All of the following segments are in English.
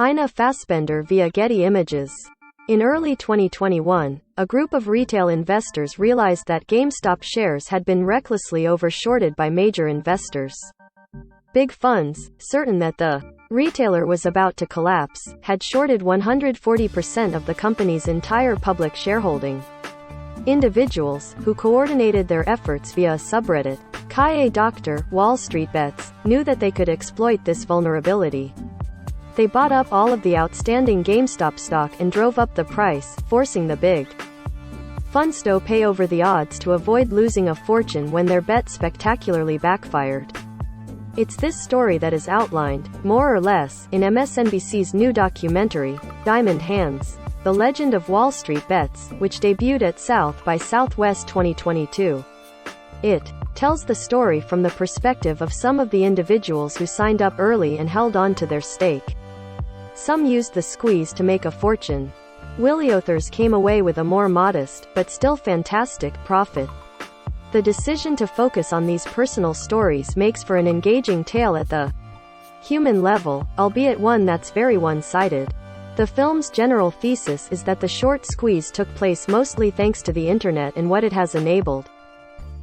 Ina Fassbender via Getty Images. In early 2021, a group of retail investors realized that GameStop shares had been recklessly overshorted by major investors. Big funds, certain that the retailer was about to collapse, had shorted 140% of the company's entire public shareholding. Individuals, who coordinated their efforts via a subreddit, Kaye Dr. Wall Street Bets, knew that they could exploit this vulnerability. They bought up all of the outstanding GameStop stock and drove up the price, forcing the big funds to pay over the odds to avoid losing a fortune when their bet spectacularly backfired. It's this story that is outlined, more or less, in MSNBC's new documentary, Diamond Hands: The Legend of Wall Street Bets, which debuted at South by Southwest 2022. It tells the story from the perspective of some of the individuals who signed up early and held on to their stake. Some used the squeeze to make a fortune. Others came away with a more modest, but still fantastic, profit. The decision to focus on these personal stories makes for an engaging tale at the human level, albeit one that's very one-sided. The film's general thesis is that the short squeeze took place mostly thanks to the internet and what it has enabled.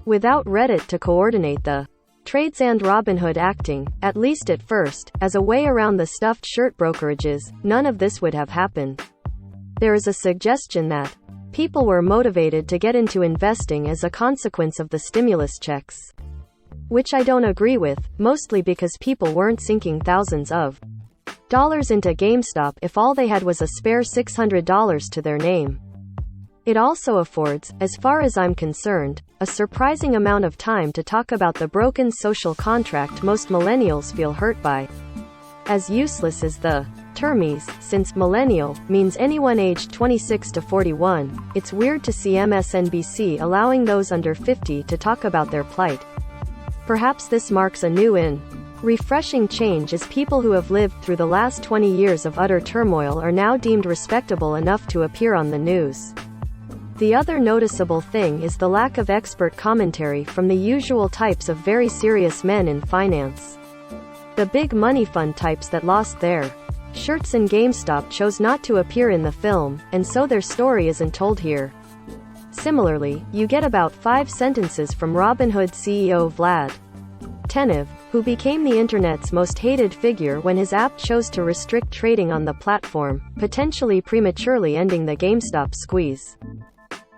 Without Reddit to coordinate the trades and Robinhood acting, at least at first, as a way around the stuffed shirt brokerages, none of this would have happened. There is a suggestion that people were motivated to get into investing as a consequence of the stimulus checks. Which I don't agree with, mostly because people weren't sinking thousands of dollars into GameStop if all they had was a spare $600 to their name. It also affords, as far as I'm concerned, a surprising amount of time to talk about the broken social contract most millennials feel hurt by. As useless as the term is, since millennial means anyone aged 26 to 41, it's weird to see MSNBC allowing those under 50 to talk about their plight. Perhaps this marks a new and refreshing change, as people who have lived through the last 20 years of utter turmoil are now deemed respectable enough to appear on the news. The other noticeable thing is the lack of expert commentary from the usual types of very serious men in finance. The big money fund types that lost their shirts in GameStop chose not to appear in the film, and so their story isn't told here. Similarly, you get about 5 sentences from Robinhood CEO Vlad Tenev, who became the internet's most hated figure when his app chose to restrict trading on the platform, potentially prematurely ending the GameStop squeeze.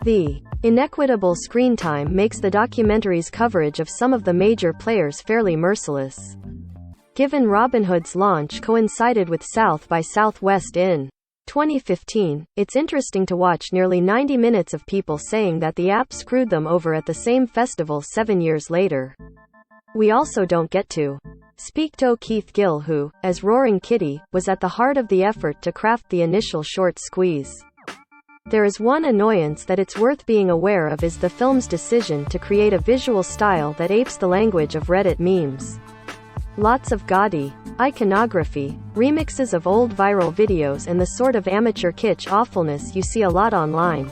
The inequitable screen time makes the documentary's coverage of some of the major players fairly merciless. Given Robinhood's launch coincided with South by Southwest in 2015, it's interesting to watch nearly 90 minutes of people saying that the app screwed them over at the same festival 7 years later. We also don't get to speak to Keith Gill, who, as Roaring Kitty, was at the heart of the effort to craft the initial short squeeze. There is one annoyance that it's worth being aware of, is the film's decision to create a visual style that apes the language of Reddit memes. Lots of gaudy iconography, remixes of old viral videos, and the sort of amateur kitsch awfulness you see a lot online.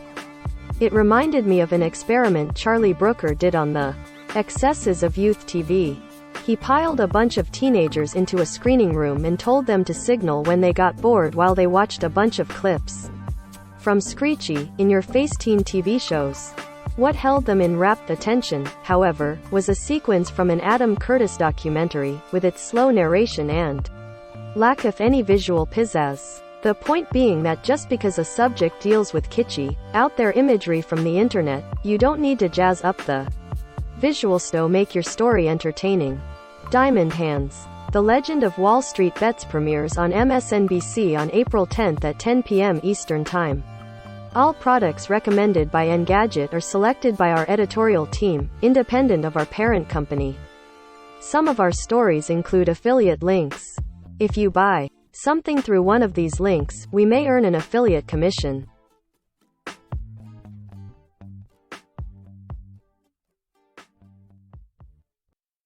It reminded me of an experiment Charlie Brooker did on the excesses of youth TV. He piled a bunch of teenagers into a screening room and told them to signal when they got bored while they watched a bunch of clips from screechy, in-your-face teen TV shows. What held them in rapt attention, however, was a sequence from an Adam Curtis documentary, with its slow narration and lack of any visual pizzazz. The point being that just because a subject deals with kitschy, out-there imagery from the internet, you don't need to jazz up the visuals to make your story entertaining. Diamond Hands: The Legend of Wall Street Bets premieres on MSNBC on April 10 at 10 p.m. Eastern Time. All products recommended by Engadget are selected by our editorial team, independent of our parent company. Some of our stories include affiliate links. If you buy something through one of these links, we may earn an affiliate commission.